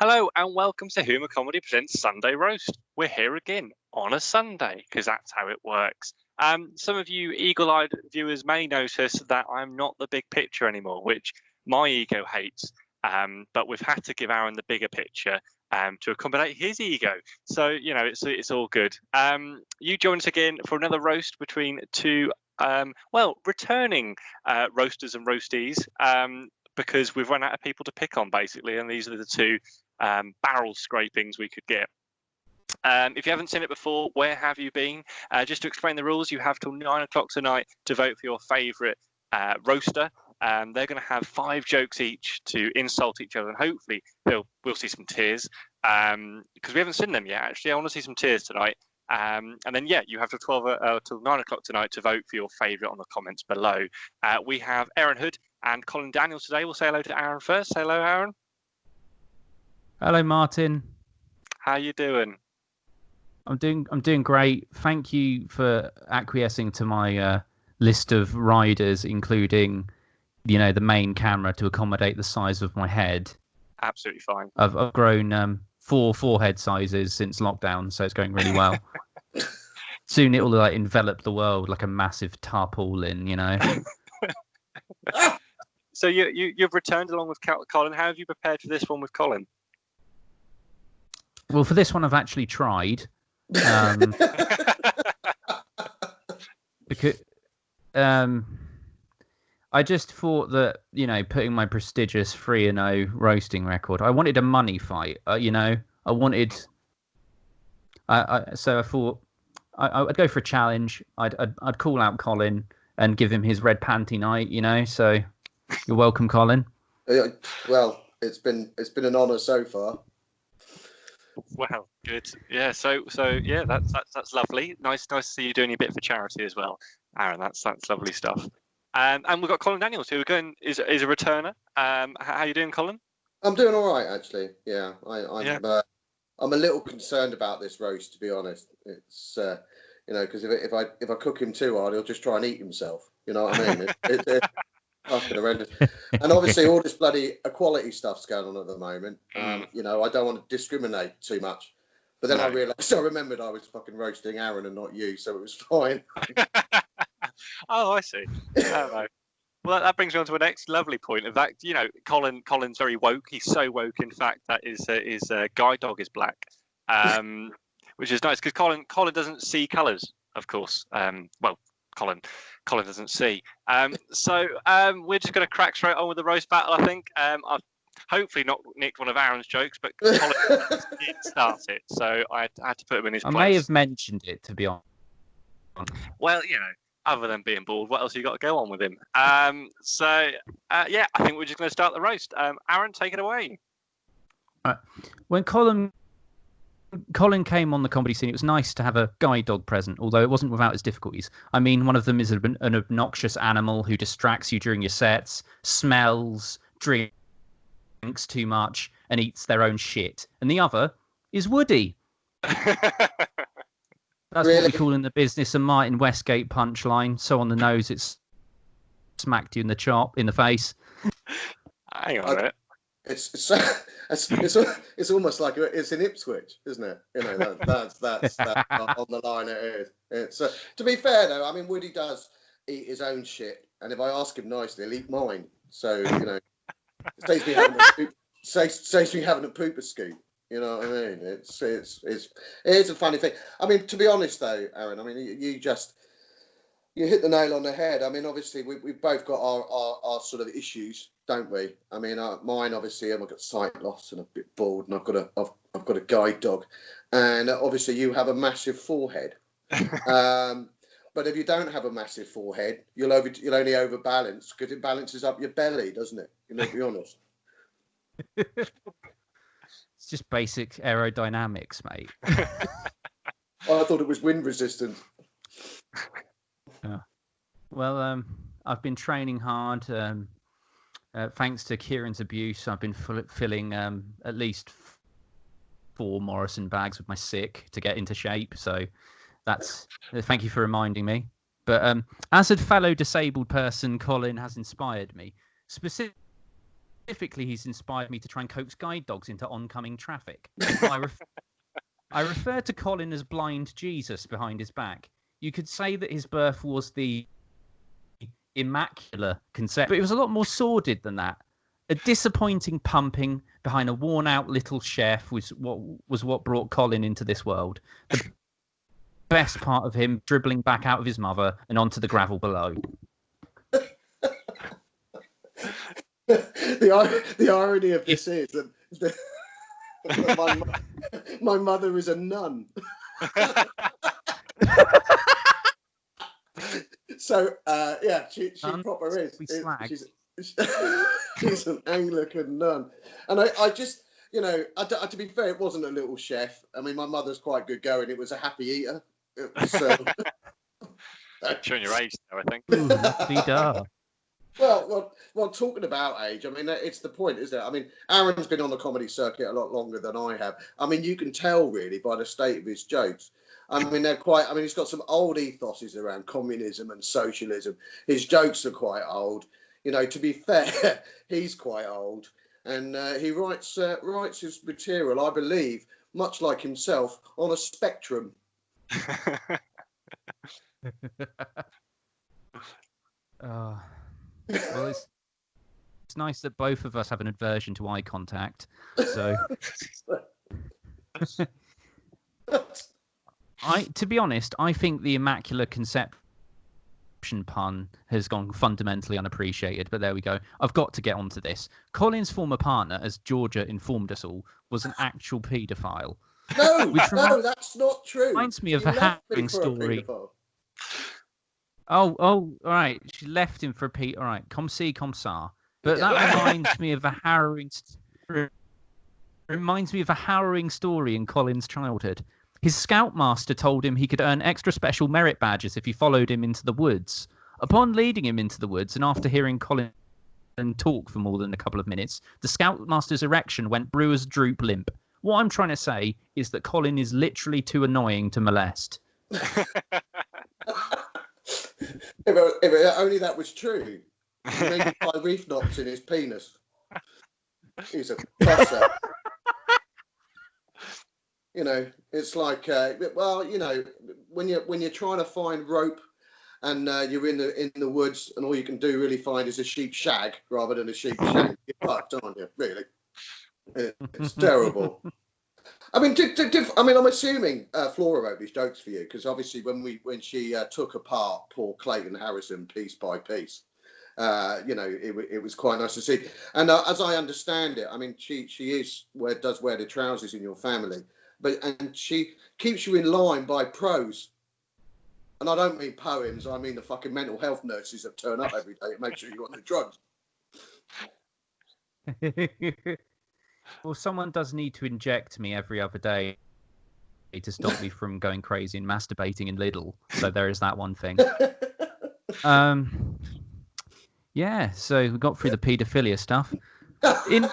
Hello and welcome to Humour Comedy Presents Sunday Roast. We're here again on a Sunday because that's how it works. Some of you eagle-eyed viewers may notice that I'm not the big picture anymore, which my ego hates. But we've had to give Aaron the bigger picture to accommodate his ego. So it's all good. You join us again for another roast between two returning roasters and roasties. Because we've run out of people to pick on, basically, and these are the two barrel scrapings we could get. If you haven't seen it before, where have you been? Just to explain the rules, you have till 9 o'clock tonight to vote for your favourite roaster. They're going to have 5 jokes each to insult each other, and hopefully we'll see some tears because we haven't seen them yet. Actually, I want to see some tears tonight. And then, you have till 9 o'clock tonight to vote for your favourite on the comments below. We have Aaron Hood and Colin Daniels today. We'll say hello to Aaron first. Hello, Aaron. Hello, Martin. How you doing? I'm doing great. Thank you for acquiescing to my list of riders, including, the main camera to accommodate the size of my head. Absolutely fine. I've grown 4 forehead sizes since lockdown, so it's going really well. Soon it will envelop the world like a massive tarpaulin, So you've returned along with Colin. How have you prepared for this one with Colin? Well, for this one, I've actually tried. Because I just thought that, putting my prestigious 3-0 roasting record, I wanted a money fight. So I thought I'd go for a challenge. I'd call out Colin and give him his red panty night. So you're welcome, Colin. Well, it's been an honour so far. Well, good. Yeah. So yeah, that's lovely. Nice to see you doing a bit for charity as well, Aaron. That's lovely stuff. And we've got Colin Daniels, who again is a returner. How you doing, Colin? I'm doing all right, actually. Yeah, I'm a little concerned about this roast, to be honest. It's because if I cook him too hard, he'll just try and eat himself. You know what I mean? It's fucking horrendous. And obviously, all this bloody equality stuff's going on at the moment. I don't want to discriminate too much. But then I remembered I was fucking roasting Aaron and not you, so it was fine. Oh, I see. Oh, well, that brings me on to the next lovely point. In fact, Colin's very woke. He's so woke, in fact, that his guide dog is black, which is nice because Colin doesn't see colours, of course. Colin doesn't see. So we're just going to crack straight on with the roast battle, I think. I've hopefully not nicked one of Aaron's jokes, but Colin did start it, so I had to put him in his place. I may have mentioned it, to be honest. Well, other than being bored, what else have you got to go on with him? I think we're just going to start the roast. Aaron, take it away. When Colin came on the comedy scene, it was nice to have a guide dog present, although it wasn't without its difficulties. I mean, one of them is an obnoxious animal who distracts you during your sets, smells, drinks too much, and eats their own shit. And the other is Woody. That's really? What we call in the business a Martin Westgate punchline. So on the nose, it's smacked you in the face. Hang on a minute. It's almost like it's in Ipswich, isn't it? That's on the line it is. It's to be fair though, I mean Woody does eat his own shit, and if I ask him nicely, he'll eat mine. So it saves me having a pooper scoop. You know what I mean? It's a funny thing. I mean, to be honest though, Aaron, I mean you hit the nail on the head. I mean, obviously we've both got our sort of issues, don't we? I mean, mine obviously I've got sight loss and I'm a bit bald, and I've got a guide dog, and obviously you have a massive forehead. But if you don't have a massive forehead, you'll only overbalance because it balances up your belly, doesn't it? To be honest. It's just basic aerodynamics, mate. I thought it was wind resistant. Well, I've been training hard. Thanks to Kieran's abuse, I've been filling at least 4 Morrison bags with my sick to get into shape. So thank you for reminding me. But as a fellow disabled person, Colin has inspired me. Specifically Specifically, he's inspired me to try and coax guide dogs into oncoming traffic. I refer to Colin as blind Jesus behind his back. You could say that his birth was the immaculate conception, but it was a lot more sordid than that. A disappointing pumping behind a worn-out little chef was what brought Colin into this world. The best part of him dribbling back out of his mother and onto the gravel below. The irony of this is that my mother is a nun. So she proper is. She's an Anglican nun, and I just, to be fair, it wasn't a little chef. I mean, my mother's quite good going. It was a happy eater. It was showing your age there, I think. Ooh, well, talking about age, I mean, it's the point, isn't it? I mean, Aaron's been on the comedy circuit a lot longer than I have. I mean, you can tell really by the state of his jokes. I mean, he's got some old ethoses around communism and socialism. His jokes are quite old. To be fair, he's quite old. And he writes his material, I believe, much like himself, on a spectrum. Well, it's nice that both of us have an aversion to eye contact. So, to be honest, I think the Immaculate Conception pun has gone fundamentally unappreciated. But there we go. I've got to get onto this. Colin's former partner, as Georgia informed us all, was an actual paedophile. No, that's not true. Reminds me of a harrowing story. Oh, all right. She left him for a Pete. All right, comme ci, comme ça. But that reminds me of a harrowing story in Colin's childhood. His scoutmaster told him he could earn extra special merit badges if he followed him into the woods. Upon leading him into the woods, and after hearing Colin talk for more than a couple of minutes, the scoutmaster's erection went brewer's droop limp. What I'm trying to say is that Colin is literally too annoying to molest. If only that was true. Maybe 5 reef knots in his penis. He's a tosser. It's like when you're trying to find rope and you're in the woods and all you can do really find is a sheep shag rather than a sheep shank. You're fucked, aren't you? Really, it's terrible. I mean, I'm assuming Flora wrote these jokes for you because obviously when she took apart poor Clayton Harrison piece by piece, it was quite nice to see. And as I understand it, I mean, she does wear the trousers in your family, and she keeps you in line by prose. And I don't mean poems. I mean the fucking mental health nurses that turn up every day to make sure you're on the drugs. Well, someone does need to inject me every other day to stop me from going crazy and masturbating in Lidl. So there is that one thing. Yeah, so we got through the paedophilia stuff. In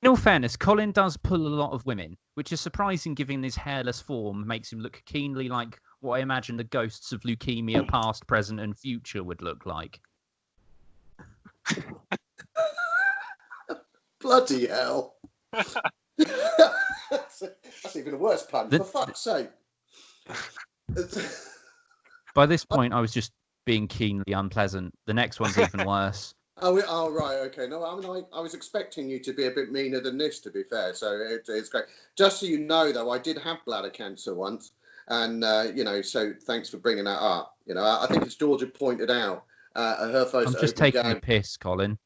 all fairness, Colin does pull a lot of women, which is surprising given his hairless form makes him look keenly like what I imagine the ghosts of leukemia past, present and future would look like. Bloody hell. That's even a worse pun, for fuck's sake. By this point, I was just being keenly unpleasant. The next one's even worse. Oh, right, okay. No, I mean, I was expecting you to be a bit meaner than this, to be fair, so it's great. Just so you know, though, I did have bladder cancer once, and, so thanks for bringing that up. I think as Georgia pointed out, her first... I'm just taking a piss, Colin.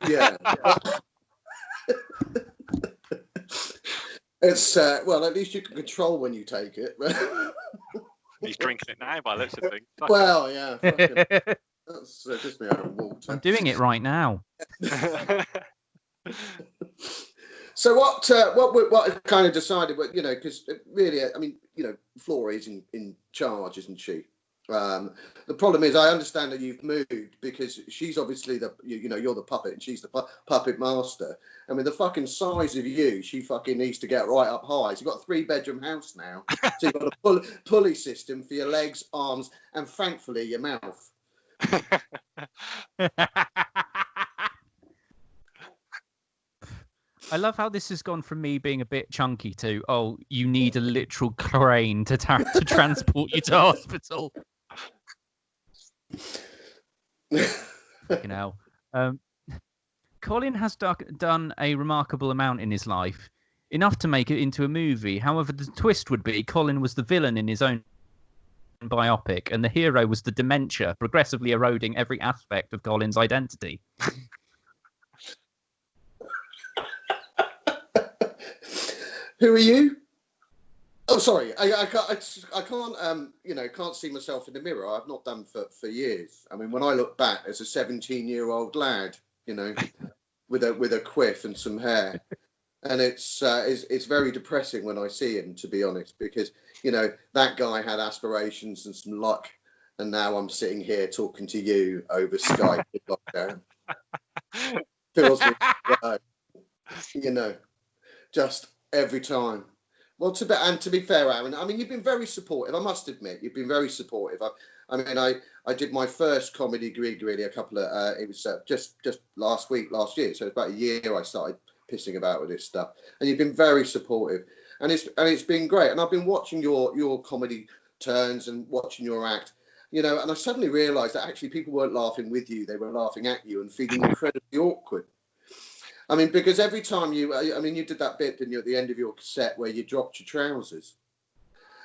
Yeah. It's well, at least you can control when you take it. He's drinking it now by the looks of things. Well, yeah. That's just me out of water. I'm doing it right now. So what I kind of decided, because really, I mean, Flora is in charge, isn't she? The problem is, I understand that you've moved because she's obviously you're the puppet and she's the puppet master. I mean, the fucking size of you, she fucking needs to get right up high. So you've got a 3-bedroom house now. So you've got a pulley system for your legs, arms, and thankfully your mouth. I love how this has gone from me being a bit chunky to, oh, you need a literal crane to transport you to hospital. Fucking hell. Colin has done a remarkable amount in his life, enough to make it into a movie. However, the twist would be Colin was the villain in his own biopic, and the hero was the dementia, progressively eroding every aspect of Colin's identity. Who are you? Oh, sorry. I can't. Can't see myself in the mirror. I've not done for years. I mean, when I look back as a 17-year-old lad, with a quiff and some hair, and it's very depressing when I see him, to be honest, because that guy had aspirations and some luck, and now I'm sitting here talking to you over Skype in lockdown. Feels me, just every time. Well, to be fair, Aaron, I mean, you've been very supportive. I must admit, you've been very supportive. I did my first comedy gig really it was just last year. So it's about a year I started pissing about with this stuff, and you've been very supportive, and it's been great. And I've been watching your comedy turns and watching your act, and I suddenly realised that actually people weren't laughing with you; they were laughing at you and feeling incredibly awkward. I mean, because every time you did that bit, didn't you, at the end of your set where you dropped your trousers.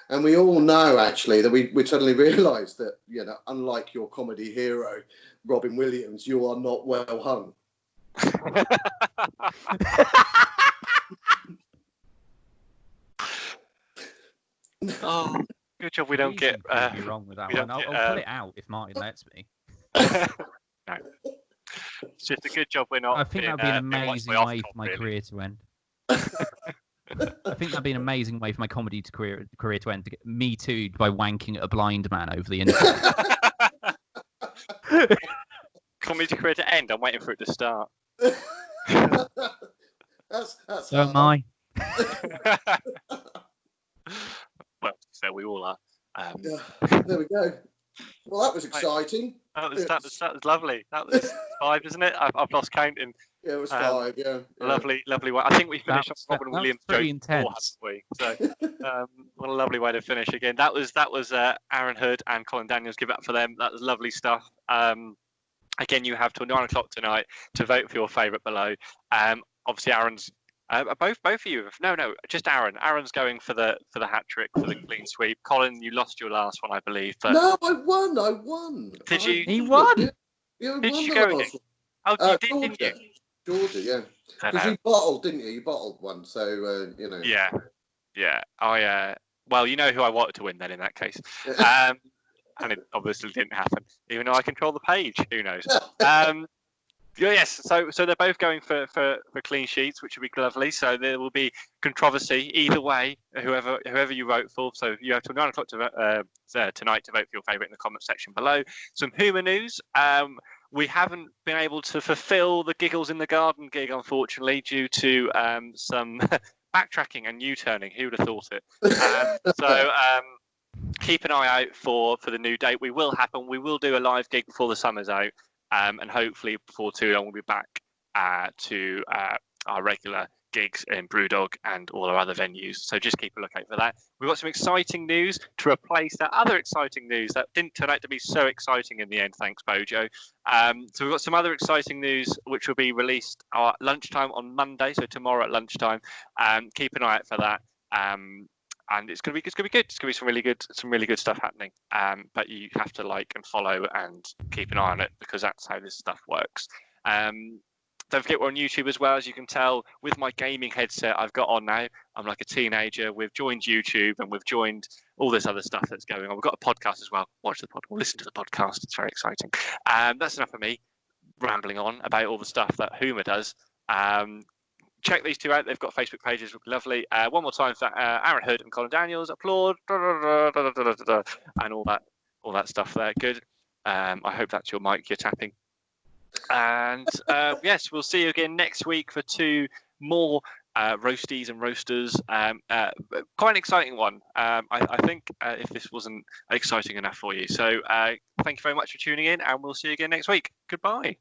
And we all know, actually, that we suddenly realised that, unlike your comedy hero, Robin Williams, you are not well hung. Oh, good job we don't get... be wrong with that one. I'll put it out if Martin lets me. No. It's just a good job we're not... I think that would be an amazing way for my career to end. I think that'd be an amazing way for my comedy career to end, to get me too by wanking at a blind man over the internet. Comedy career to end? I'm waiting for it to start. That's so am I. Well, so we all are. There we go. Well, that was exciting. That was lovely. That was 5, isn't it? I've lost counting. Yeah, it was 5. Yeah. Lovely way. I think we finished off Robin Williams' joke before, haven't we? So, what a lovely way to finish again. That was Aaron Hood and Colin Daniels. Give it up for them. That was lovely stuff. Again, you have till 9 o'clock tonight to vote for your favourite below. Obviously, Aaron's. Both of you. No, just Aaron. Aaron's going for the hat trick, for the clean sweep. Colin, you lost your last one, I believe. But... No, I won. Did you? He won. Yeah, did you go again? Oh, you did, didn't you? Georgia, yeah. Because you bottled, didn't you? You bottled one, so Yeah. Well, you know who I wanted to win then in that case. And it obviously didn't happen, even though I control the page. Who knows? Yes, so they're both going for clean sheets, which would be lovely. So there will be controversy either way, whoever you vote for. So you have till 9 o'clock tonight to vote for your favourite in the comment section below. Some humour news. We haven't been able to fulfil the Giggles in the Garden gig, unfortunately, due to some backtracking and U-turning. Who would have thought it? So keep an eye out for the new date. We will do a live gig before the summer's out. And hopefully before too long we'll be back to our regular gigs in Brewdog and all our other venues. So just keep a lookout for that. We've got some exciting news to replace that other exciting news that didn't turn out to be so exciting in the end. Thanks, Bojo. So we've got some other exciting news which will be released at lunchtime on Monday. So tomorrow at lunchtime. Keep an eye out for that. And it's gonna be good. It's gonna be some really good stuff happening. But you have to like and follow and keep an eye on it because that's how this stuff works. Don't forget we're on YouTube as well, as you can tell with my gaming headset I've got on now. I'm like a teenager. We've joined YouTube and we've joined all this other stuff that's going on. We've got a podcast as well. Watch the podcast, listen to the podcast. It's very exciting. That's enough of me rambling on about all the stuff that Huma does. Check these two out. They've got Facebook pages. Lovely. One more time for Aaron Hood and Colin Daniels. Applaud. And all that stuff there. Good. I hope that's your mic you're tapping. And yes, we'll see you again next week for 2 more roasties and roasters. Quite an exciting one. I think if this wasn't exciting enough for you. So thank you very much for tuning in, and we'll see you again next week. Goodbye.